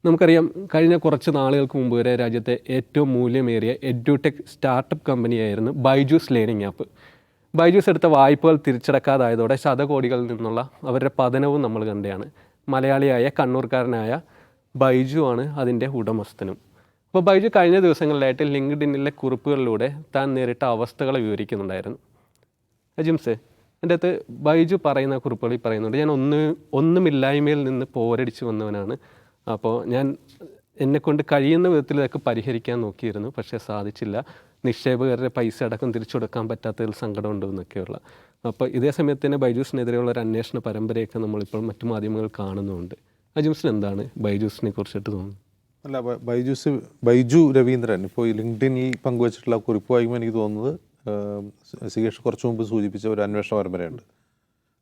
നമുക്കറിയാം കഴിഞ്ഞ കുറച്ച് നാളുകൾക്ക് മുമ്പ് വരെ രാജ്യത്തെ ഏറ്റവും മൂല്യമേറിയ എഡ്യൂടെക് സ്റ്റാർട്ടപ്പ് കമ്പനിയായിരുന്നു ബൈജൂസ് ലേണിംഗ് ആപ്പ്. ബൈജൂസ് എടുത്ത വായ്പകൾ തിരിച്ചടക്കാതായതോടെ ശതകോടികളിൽ നിന്നുള്ള അവരുടെ പതനവും നമ്മൾ കണ്ടതാണ്. മലയാളിയായ കണ്ണൂർക്കാരനായ ബൈജു ആണ് അതിൻ്റെ ഉടമസ്ഥനും. അപ്പോൾ ബൈജു കഴിഞ്ഞ ദിവസങ്ങളിലായിട്ട് ലിങ്ക്ഡിനിലെ കുറിപ്പുകളിലൂടെ താൻ നേരിട്ട അവസ്ഥകളെ വിവരിക്കുന്നുണ്ടായിരുന്നു. അജിംസെ, എൻ്റെ അകത്ത് ബൈജു പറയുന്ന കുറിപ്പുകളിൽ പറയുന്നുണ്ട്, ഞാൻ ഒന്നുമില്ലായ്മയിൽ നിന്ന് പോരടിച്ച് വന്നവനാണ്. അപ്പോൾ ഞാൻ എന്നെക്കൊണ്ട് കഴിയുന്ന വിധത്തിൽ ഇതൊക്കെ പരിഹരിക്കാൻ നോക്കിയിരുന്നു, പക്ഷേ സാധിച്ചില്ല. നിക്ഷേപകരുടെ പൈസ അടക്കം തിരിച്ചു കൊടുക്കാൻ പറ്റാത്തതിൽ സങ്കടമുണ്ട് എന്നൊക്കെയുള്ള. അപ്പോൾ ഇതേ സമയത്ത് തന്നെ ബൈജൂസിനെതിരെയുള്ള ഒരു അന്വേഷണ പരമ്പരയൊക്കെ നമ്മളിപ്പോൾ മറ്റു മാധ്യമങ്ങൾ കാണുന്നുണ്ട്. അജിംസിന് എന്താണ് ബൈജൂസിനെ കുറിച്ചിട്ട് തോന്നുന്നത്? അല്ല, ബൈജു രവീന്ദ്രൻ ഇപ്പോൾ ഈ ലിങ്ക്ഡിനിൽ പങ്കുവച്ചിട്ടുള്ള കുറിപ്പ് വായിക്കുമ്പോൾ എനിക്ക് തോന്നുന്നത് സികേഷ് കുറച്ചു മുമ്പ് സൂചിപ്പിച്ച ഒരു അന്വേഷണ പരമ്പരയുണ്ട്.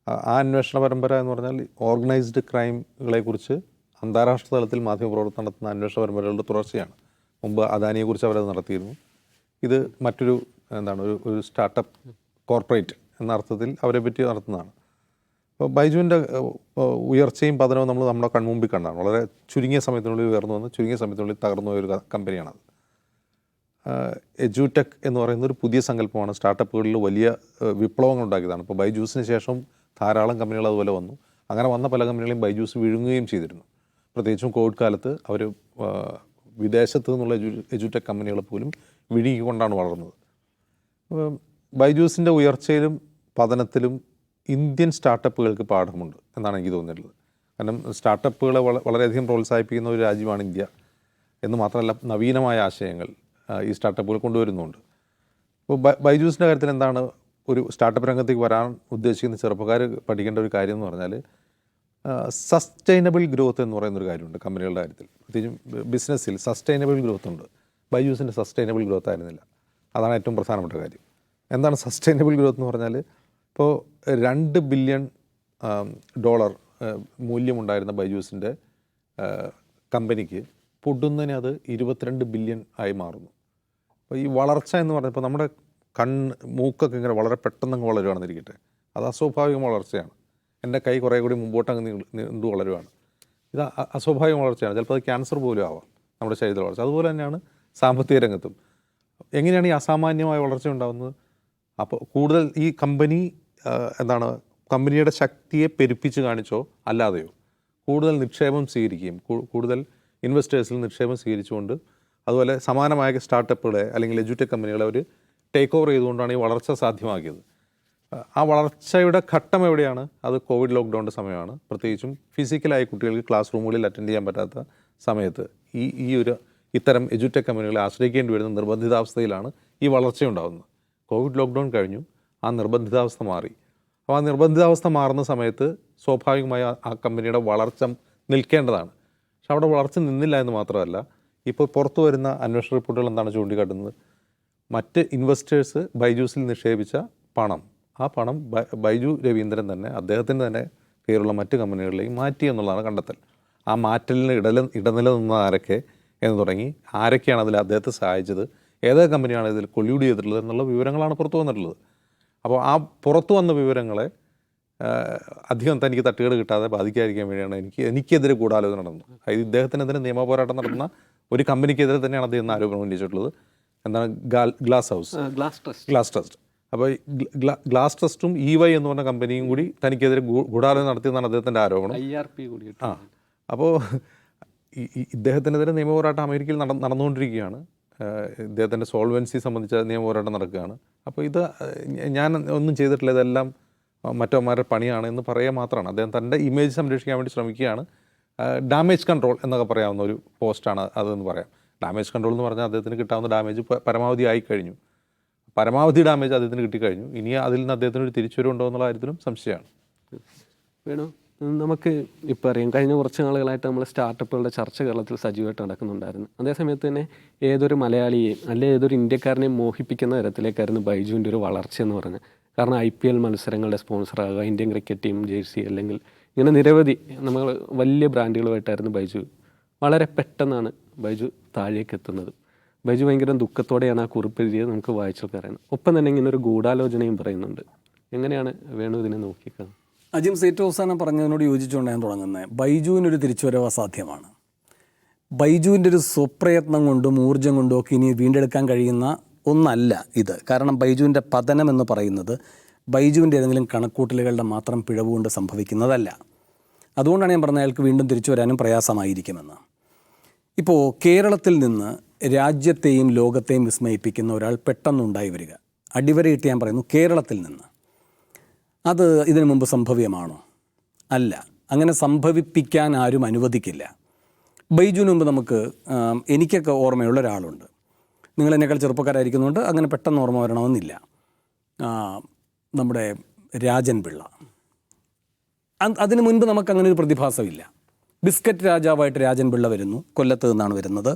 ആ അന്വേഷണ പരമ്പര എന്ന് പറഞ്ഞാൽ ഓർഗനൈസ്ഡ് ക്രൈമുകളെക്കുറിച്ച് അന്താരാഷ്ട്ര തലത്തിൽ മാധ്യമപ്രവർത്തനം നടത്തുന്ന അന്വേഷണ പരമ്പരകളുടെ തുടർച്ചയാണ്. മുമ്പ് അദാനിയെക്കുറിച്ച് അവരത് നടത്തിയിരുന്നു. ഇത് മറ്റൊരു ഒരു സ്റ്റാർട്ടപ്പ് കോർപ്പറേറ്റ് എന്ന അർത്ഥത്തിൽ അവരെ പറ്റി നടത്തുന്നതാണ്. അപ്പോൾ ബൈജുവിൻ്റെ ഉയർച്ചയും പതനവും നമ്മൾ നമ്മുടെ കൺമുമ്പിൽ കണ്ടാണ്. വളരെ ചുരുങ്ങിയ സമയത്തിനുള്ളിൽ ഉയർന്നു വന്ന് ചുരുങ്ങിയ സമയത്തിനുള്ളിൽ തകർന്നു പോയ ഒരു കമ്പനിയാണത്. എഡ്യൂടെക് എന്ന് പറയുന്ന ഒരു പുതിയ സങ്കല്പമാണ്. സ്റ്റാർട്ടപ്പുകളിൽ വലിയ വിപ്ലവങ്ങൾ ഉണ്ടാക്കിയതാണ്. ഇപ്പോൾ ബൈജൂസിന് ശേഷം ധാരാളം കമ്പനികൾ അതുപോലെ വന്നു. അങ്ങനെ വന്ന പല കമ്പനികളെയും ബൈജൂസ് വിഴുങ്ങുകയും ചെയ്തിരുന്നു. പ്രത്യേകിച്ചും കോവിഡ് കാലത്ത് അവർ വിദേശത്ത് നിന്നുള്ള എഡ്യൂടെക് കമ്പനികളെ പോലും വിഴുങ്ങിക്കൊണ്ടാണ് വളർന്നത്. ബൈജൂസിൻ്റെ ഉയർച്ചയിലും പതനത്തിലും ഇന്ത്യൻ സ്റ്റാർട്ടപ്പുകൾക്ക് പാഠമുണ്ട് എന്നാണ് എനിക്ക് തോന്നിയിട്ടുള്ളത്. കാരണം സ്റ്റാർട്ടപ്പുകളെ വളരെയധികം പ്രോത്സാഹിപ്പിക്കുന്ന ഒരു രാജ്യമാണ് ഇന്ത്യ എന്ന് മാത്രമല്ല, നവീനമായ ആശയങ്ങൾ ഈ സ്റ്റാർട്ടപ്പുകൾ കൊണ്ടുവരുന്നുണ്ട്. അപ്പോൾ ബൈജൂസിൻ്റെ കാര്യത്തിൽ എന്താണ് ഒരു സ്റ്റാർട്ടപ്പ് രംഗത്തേക്ക് വരാൻ ഉദ്ദേശിക്കുന്ന ചെറുപ്പക്കാർ പഠിക്കേണ്ട ഒരു കാര്യം എന്ന് പറഞ്ഞാൽ, സസ്റ്റൈനബിൾ ഗ്രോത്ത് എന്ന് പറയുന്നൊരു കാര്യമുണ്ട് കമ്പനികളുടെ കാര്യത്തിൽ. പ്രത്യേകിച്ചും ബിസിനസ്സിൽ സസ്റ്റൈനബിൾ ഗ്രോത്ത് ഉണ്ട്. ബൈജൂസിൻ്റെ സസ്റ്റൈനബിൾ ഗ്രോത്ത് ആയിരുന്നില്ല. അതാണ് ഏറ്റവും പ്രധാനപ്പെട്ട കാര്യം. എന്താണ് സസ്റ്റൈനബിൾ ഗ്രോത്ത് എന്ന് പറഞ്ഞാൽ, ഇപ്പോൾ $2 ബില്യൺ മൂല്യമുണ്ടായിരുന്ന ബൈജൂസിൻ്റെ കമ്പനിക്ക് പൊടുന്നതിന് അത് 22 ബില്യൺ ആയി മാറുന്നു. അപ്പോൾ ഈ വളർച്ച എന്ന് പറഞ്ഞാൽ, ഇപ്പോൾ നമ്മുടെ മൂക്കൊക്കെ ഇങ്ങനെ വളരെ പെട്ടെന്ന് വളരുകയാണെന്നിരിക്കട്ടെ, അത് അസ്വാഭാവിക വളർച്ചയാണ്. എൻ്റെ കൈ കുറേ കൂടി മുമ്പോട്ടങ്ങ് നീണ്ടു വളരുകയാണ്. ഇത് അസ്വാഭാവിക വളർച്ചയാണ്. ചിലപ്പോൾ അത് ക്യാൻസർ പോലും ആവാം നമ്മുടെ ശരീരത്തിലെ വളർച്ച. അതുപോലെ തന്നെയാണ് സാമ്പത്തിക രംഗത്തും. എങ്ങനെയാണ് ഈ അസാമാന്യമായ വളർച്ച ഉണ്ടാകുന്നത്? അപ്പോൾ കൂടുതൽ ഈ കമ്പനിയുടെ ശക്തിയെ പെരുപ്പിച്ച് കാണിച്ചോ അല്ലാതെയോ കൂടുതൽ നിക്ഷേപം സ്വീകരിക്കുകയും കൂടുതൽ ഇൻവെസ്റ്റേഴ്സിൽ നിക്ഷേപം സ്വീകരിച്ചുകൊണ്ട്, അതുപോലെ സമാനമായ സ്റ്റാർട്ടപ്പുകളെ അല്ലെങ്കിൽ എഡ്യൂടെക് കമ്പനികളെ അവർ ടേക്ക് ഓവർ ചെയ്തുകൊണ്ടാണ് ഈ വളർച്ച സാധ്യമാക്കിയത്. ആ വളർച്ചയുടെ ഘട്ടം എവിടെയാണ്? അത് കോവിഡ് ലോക്ക്ഡൗണിൻ്റെ സമയമാണ്. പ്രത്യേകിച്ചും ഫിസിക്കലായി കുട്ടികൾക്ക് ക്ലാസ് റൂമുകളിൽ അറ്റൻഡ് ചെയ്യാൻ പറ്റാത്ത സമയത്ത് ഇത്തരം എഡ്യൂടെക് കമ്പനികളെ ആശ്രയിക്കേണ്ടി വരുന്ന നിർബന്ധിതാവസ്ഥയിലാണ് ഈ വളർച്ചയുണ്ടാകുന്നത്. കോവിഡ് ലോക്ക്ഡൗൺ കഴിഞ്ഞു, ആ നിർബന്ധിതാവസ്ഥ മാറി. അപ്പോൾ ആ നിർബന്ധിതാവസ്ഥ മാറുന്ന സമയത്ത് സ്വാഭാവികമായി ആ കമ്പനിയുടെ വളർച്ച നിൽക്കേണ്ടതാണ്. പക്ഷെ അവിടെ വളർച്ച നിന്നില്ല എന്ന് മാത്രമല്ല, ഇപ്പോൾ പുറത്തു വരുന്ന അന്വേഷണ റിപ്പോർട്ടുകൾ എന്താണ് ചൂണ്ടിക്കാട്ടുന്നത്? മറ്റ് ഇൻവെസ്റ്റേഴ്സ് ബൈജൂസിൽ നിക്ഷേപിച്ച ആ പണം ബൈജു രവീന്ദ്രൻ തന്നെ അദ്ദേഹത്തിൻ്റെ തന്നെ പേരുള്ള മറ്റ് കമ്പനികളിലേക്ക് മാറ്റി എന്നുള്ളതാണ് കണ്ടെത്തൽ. ആ മാറ്റലിന് ഇടനില നിന്ന ആരൊക്കെ എന്ന് തുടങ്ങി ആരൊക്കെയാണ് അതിൽ അദ്ദേഹത്തെ സഹായിച്ചത്, ഏതൊക്കെ കമ്പനിയാണ് ഇതിൽ കൊള്യൂഡ് ചെയ്തിട്ടുള്ളത് എന്നുള്ള വിവരങ്ങളാണ് പുറത്തു വന്നിട്ടുള്ളത്. അപ്പോൾ ആ പുറത്തു വന്ന വിവരങ്ങളെ അധികം തനിക്ക് തട്ടുകേട് കിട്ടാതെ ബാധിക്കാതിരിക്കാൻ വേണ്ടിയാണ് എനിക്കെതിരെ ഗൂഢാലോചന നടന്നത്. അതായത് ഇദ്ദേഹത്തിനെതിരെ നിയമ പോരാട്ടം നടത്തുന്ന ഒരു കമ്പനിക്കെതിരെ തന്നെയാണ് അദ്ദേഹം ആരോപണം ഉന്നയിച്ചിട്ടുള്ളത്. എന്താണ്? Glass trust. അപ്പോൾ ഗ്ലാസ് ട്രസ്റ്റും EY എന്ന് പറഞ്ഞ കമ്പനിയും കൂടി തനിക്കെതിരെ ഗൂഢാലോചന നടത്തിയെന്നാണ് അദ്ദേഹത്തിൻ്റെ ആരോപണം. അപ്പോൾ ഇദ്ദേഹത്തിനെതിരെ നിയമ പോരാട്ടം അമേരിക്കയിൽ നടന്നുകൊണ്ടിരിക്കുകയാണ്. ഇദ്ദേഹത്തിൻ്റെ സോൾവൻസി സംബന്ധിച്ച നിയമ പോരാട്ടം നടക്കുകയാണ്. അപ്പോൾ ഇത് ഞാൻ ഒന്നും ചെയ്തിട്ടില്ല, ഇതെല്ലാം മറ്റവന്മാരുടെ പണിയാണ് എന്ന് പറയുക മാത്രമാണ്. അദ്ദേഹം തൻ്റെ ഇമേജ് സംരക്ഷിക്കാൻ വേണ്ടി ശ്രമിക്കുകയാണ്. ഡാമേജ് കൺട്രോൾ എന്നൊക്കെ പറയാവുന്ന ഒരു പോസ്റ്റാണ് അതെന്ന് പറയാം. ഡാമേജ് കൺട്രോൾ എന്ന് പറഞ്ഞാൽ അദ്ദേഹത്തിന് കിട്ടാവുന്ന ഡാമേജ് പരമാവധി ആയിക്കഴിഞ്ഞു. പരമാവധി ഡാമേജ് അദ്ദേഹത്തിന് കിട്ടിക്കഴിഞ്ഞു. ഇനി അതിൽ നിന്ന് അദ്ദേഹത്തിനൊരു തിരിച്ചുവരവുണ്ടോ എന്നുള്ള കാര്യത്തിലും സംശയമാണ്. വേണോ, നമുക്ക് ഇപ്പോൾ അറിയാം, കഴിഞ്ഞ കുറച്ച് നാളുകളായിട്ട് നമ്മൾ സ്റ്റാർട്ടപ്പുകളുടെ ചർച്ച കേരളത്തിൽ സജീവമായിട്ട് നടക്കുന്നുണ്ടായിരുന്നു. അതേസമയത്ത് തന്നെ ഏതൊരു മലയാളിയെയും അല്ലെങ്കിൽ ഏതൊരു ഇന്ത്യക്കാരനെയും മോഹിപ്പിക്കുന്ന തരത്തിലേക്കായിരുന്നു ബൈജുവിൻ്റെ ഒരു വളർച്ച എന്ന് പറഞ്ഞത്. കാരണം IPL മത്സരങ്ങളുടെ സ്പോൺസറാകുക, ഇന്ത്യൻ ക്രിക്കറ്റ് ടീം ജേഴ്സി, അല്ലെങ്കിൽ ഇങ്ങനെ നിരവധി നമ്മൾ വലിയ ബ്രാൻഡുകളുമായിട്ടായിരുന്നു ബൈജു. വളരെ പെട്ടെന്നാണ് ബൈജു താഴേക്ക് എത്തുന്നത്. ബൈജു ഭയങ്കര ദുഃഖത്തോടെയാണ് ആ കുറിപ്പ് എഴുതിയത് നമുക്ക് വായിച്ചൊക്കെ അറിയുന്നത്. ഒപ്പം തന്നെ ഇങ്ങനെ ഒരു ഗൂഢാലോചനയും പറയുന്നുണ്ട്. എങ്ങനെയാണ് വേണു ഇതിനെ നോക്കിക്കാണുന്നത്? അജിം ഏറ്റവും അവസാനം പറഞ്ഞതിനോട് യോജിച്ചുകൊണ്ട് ഞാൻ തുടങ്ങുന്നത്, ബൈജുവിനൊരു തിരിച്ചുവരവ് അസാധ്യമാണ്. ബൈജുവിൻ്റെ ഒരു സ്വപ്രയത്നം കൊണ്ടും ഊർജ്ജം കൊണ്ടും ഒക്കെ ഇനി വീണ്ടെടുക്കാൻ കഴിയുന്ന ഒന്നല്ല ഇത്. കാരണം ബൈജുവിൻ്റെ പതനം എന്ന് പറയുന്നത് ബൈജുവിൻ്റെ ഏതെങ്കിലും കണക്കൂട്ടലുകളുടെ മാത്രം പിഴവ് കൊണ്ട് സംഭവിക്കുന്നതല്ല. അതുകൊണ്ടാണ് ഞാൻ പറഞ്ഞത് അയാൾക്ക് വീണ്ടും തിരിച്ചു വരാനും പ്രയാസമായിരിക്കുമെന്ന്. ഇപ്പോൾ കേരളത്തിൽ നിന്ന് രാജ്യത്തെയും ലോകത്തെയും വിസ്മയിപ്പിക്കുന്ന ഒരാൾ പെട്ടെന്നുണ്ടായി വരിക, അടിവരയിട്ട് ഞാൻ പറയുന്നു കേരളത്തിൽ നിന്ന്, അത് ഇതിനു മുമ്പ് സംഭവ്യമാണോ? അല്ല. അങ്ങനെ സംഭവിപ്പിക്കാൻ ആരും അനുവദിക്കില്ല. ബൈജുവിന് മുമ്പ് നമുക്ക് എനിക്കൊക്കെ ഓർമ്മയുള്ള ഒരാളുണ്ട്. നിങ്ങൾ എന്നെക്കാൾ ചെറുപ്പക്കാരായിരിക്കുന്നുണ്ട്, അങ്ങനെ പെട്ടെന്ന് ഓർമ്മ വരണമെന്നില്ല. നമ്മുടെ രാജൻ പിള്ള. അതിനു മുൻപ് നമുക്കങ്ങനെ ഒരു പ്രതിഭാസമില്ല. ബിസ്ക്കറ്റ് രാജാവായിട്ട് രാജൻ പിള്ള വരുന്നു, കൊല്ലത്ത് നിന്നാണ് വരുന്നത്.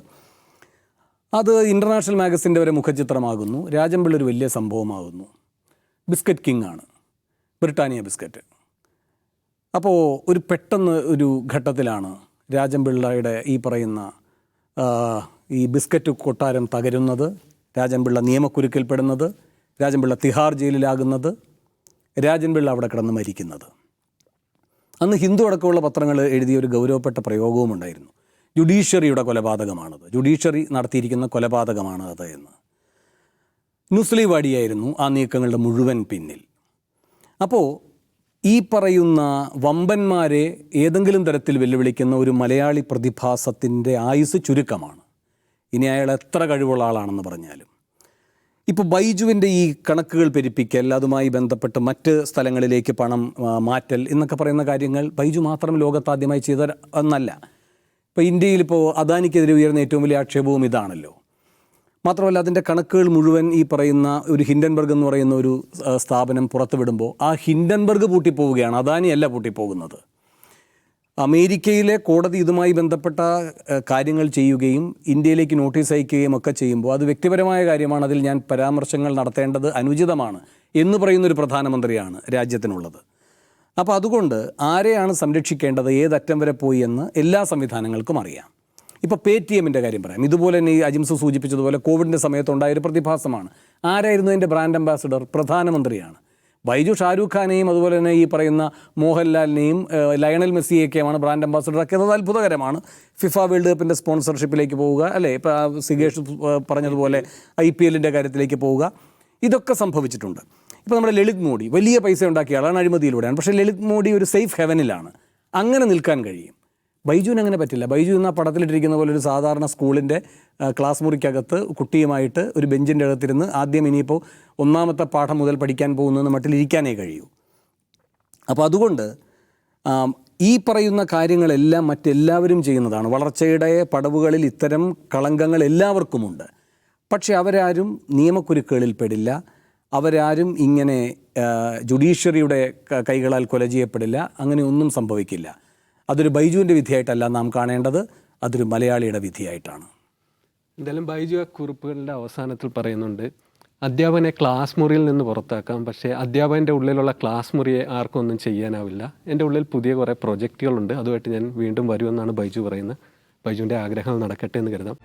അത് ഇൻ്റർനാഷണൽ മാഗസിൻ്റെ വരെ മുഖചിത്രമാകുന്നു. രാജൻ പിള്ള ഒരു വലിയ സംഭവമാകുന്നു. ബിസ്ക്കറ്റ് കിങ് ആണ്, ബ്രിട്ടാനിയ ബിസ്ക്കറ്റ്. അപ്പോൾ ഒരു പെട്ടെന്ന് ഒരു ഘട്ടത്തിലാണ് രാജൻ പിള്ളയുടെ ഈ പറയുന്ന ഈ ബിസ്ക്കറ്റ് കൊട്ടാരം തകരുന്നത്, രാജൻ പിള്ള നിയമക്കുരുക്കിൽപ്പെടുന്നത്, രാജൻ പിള്ള തിഹാർ ജയിലിലാകുന്നത്, രാജൻ പിള്ള അവിടെ കിടന്ന് മരിക്കുന്നത്. അന്ന് ഹിന്ദു അടക്കമുള്ള പത്രങ്ങൾ എഴുതിയ ഒരു ഗൗരവപ്പെട്ട പ്രയോഗവും ഉണ്ടായിരുന്നു. ജുഡീഷ്യറിയുടെ കൊലപാതകമാണത്, ജുഡീഷ്യറി നടത്തിയിരിക്കുന്ന കൊലപാതകമാണ് അത് എന്ന്. നുസ്ലി വാടിയായിരുന്നു ആ നീക്കങ്ങളുടെ മുഴുവൻ പിന്നിൽ. അപ്പോൾ ഈ പറയുന്ന വമ്പന്മാരെ ഏതെങ്കിലും തരത്തിൽ വെല്ലുവിളിക്കുന്ന ഒരു മലയാളി പ്രതിഭാസത്തിൻ്റെ ആയുസ് ചുരുക്കമാണ്. ഇനി അയാൾ എത്ര കഴിവുള്ള ആളാണെന്ന് പറഞ്ഞാലും. ഇപ്പോൾ ബൈജുവിൻ്റെ ഈ കണക്കുകൾ പെരുപ്പിക്കൽ, അതുമായി ബന്ധപ്പെട്ട് മറ്റ് സ്ഥലങ്ങളിലേക്ക് പണം മാറ്റൽ എന്നൊക്കെ പറയുന്ന കാര്യങ്ങൾ ബൈജു മാത്രം ലോകത്താദ്യമായി ചെയ്ത ഒന്നല്ല. ഇപ്പോൾ ഇന്ത്യയിലിപ്പോൾ അദാനിക്കെതിരെ ഉയർന്ന ഏറ്റവും വലിയ ആക്ഷേപവും ഇതാണല്ലോ. മാത്രമല്ല അതിൻ്റെ കണക്കുകൾ മുഴുവൻ ഈ പറയുന്ന ഒരു ഹിൻഡൻബർഗ് എന്ന് പറയുന്ന ഒരു സ്ഥാപനം പുറത്തുവിടുമ്പോൾ ആ ഹിൻഡൻബർഗ് പൂട്ടിപ്പോവുകയാണ്, അദാനിയല്ല പൂട്ടിപ്പോകുന്നത്. അമേരിക്കയിലെ കോടതി ഇതുമായി ബന്ധപ്പെട്ട കാര്യങ്ങൾ ചെയ്യുകയും ഇന്ത്യയിലേക്ക് നോട്ടീസ് അയക്കുകയും ഒക്കെ ചെയ്യുമ്പോൾ അത് വ്യക്തിപരമായ കാര്യമാണ്, അതിൽ ഞാൻ പരാമർശങ്ങൾ നടത്തേണ്ടത് അനുചിതമാണ് എന്ന് പറയുന്നൊരു പ്രധാനമന്ത്രിയാണ് രാജ്യത്തിനുള്ളത്. അപ്പോൾ അതുകൊണ്ട് ആരെയാണ് സംരക്ഷിക്കേണ്ടത്, ഏതറ്റം വരെ പോയി എന്ന് എല്ലാ സംവിധാനങ്ങൾക്കും അറിയാം. ഇപ്പോൾ പേടിഎമ്മിൻ്റെ കാര്യം പറയാം. ഇതുപോലെ തന്നെ ഈ അജിംസ് സൂചിപ്പിച്ചതുപോലെ കോവിഡിൻ്റെ സമയത്തുണ്ടായൊരു പ്രതിഭാസമാണ്. ആരായിരുന്നു അതിൻ്റെ ബ്രാൻഡ് അംബാസിഡർ? പ്രധാനമന്ത്രിയാണ്. ബൈജു ഷാരൂഖ് ഖാനെയും അതുപോലെ തന്നെ ഈ പറയുന്ന മോഹൻലാലിനെയും ലയണൽ മെസ്സിയൊക്കെയാണ് ബ്രാൻഡ് അംബാസിഡർ ആക്കിയത്. അത്ഭുതകരമാണ്. ഫിഫ വേൾഡ് കപ്പിൻ്റെ സ്പോൺസർഷിപ്പിലേക്ക് പോവുക, അല്ലേ, ഇപ്പോൾ സിഗേഷ് പറഞ്ഞതുപോലെ IPLൻ്റെ കാര്യത്തിലേക്ക് പോവുക, ഇതൊക്കെ സംഭവിച്ചിട്ടുണ്ട്. ഇപ്പോൾ നമ്മുടെ ലളിത് മോഡി വലിയ പൈസ ഉണ്ടാക്കിയ ആളാണ്, അഴിമതിയിലൂടെയാണ്. പക്ഷേ ലളിത് മോഡി ഒരു സേഫ് ഹെവനിലാണ്, അങ്ങനെ നിൽക്കാൻ കഴിയും. ബൈജുവിന് അങ്ങനെ പറ്റില്ല. ബൈജു എന്ന പടത്തിലിട്ടിരിക്കുന്ന പോലെ ഒരു സാധാരണ സ്കൂളിൻ്റെ ക്ലാസ് മുറിക്കകത്ത് കുട്ടിയുമായിട്ട് ഒരു ബെഞ്ചിൻ്റെ അകത്തിരുന്ന് ആദ്യം ഇനിയിപ്പോൾ ഒന്നാമത്തെ പാഠം മുതൽ പഠിക്കാൻ പോകുന്ന മട്ടിലിരിക്കാനേ കഴിയൂ. അപ്പോൾ അതുകൊണ്ട് ഈ പറയുന്ന കാര്യങ്ങളെല്ലാം മറ്റെല്ലാവരും ചെയ്യുന്നതാണ്. വളർച്ചയുടെ പടവുകളിൽ ഇത്തരം കളങ്കങ്ങൾ എല്ലാവർക്കുമുണ്ട്. പക്ഷെ അവരാരും നിയമക്കുരുക്കുകളിൽ പെടില്ല, അവരാരും ഇങ്ങനെ ജുഡീഷ്യറിയുടെ കൈകളാൽ കൊല ചെയ്യപ്പെടില്ല. അങ്ങനെ ഒന്നും സംഭവിക്കില്ല. അതൊരു ബൈജുവിൻ്റെ വിധിയായിട്ടല്ല നാം കാണേണ്ടത്, അതൊരു മലയാളിയുടെ വിധിയായിട്ടാണ്. എന്തായാലും ബൈജു ആ കുറിപ്പുകളുടെ അവസാനത്തിൽ പറയുന്നുണ്ട്, അധ്യാപകനെ ക്ലാസ് മുറിയിൽ നിന്ന് പുറത്താക്കാം, പക്ഷേ അധ്യാപകൻ്റെ ഉള്ളിലുള്ള ക്ലാസ് മുറിയെ ആർക്കും ഒന്നും ചെയ്യാനാവില്ല. എൻ്റെ ഉള്ളിൽ പുതിയ കുറേ പ്രൊജക്റ്റുകളുണ്ട്, അതുമായിട്ട് ഞാൻ വീണ്ടും വരുമെന്നാണ് ബൈജു പറയുന്നത്. ബൈജുവിൻ്റെ ആഗ്രഹങ്ങൾ നടക്കട്ടെ എന്ന് കരുതാം.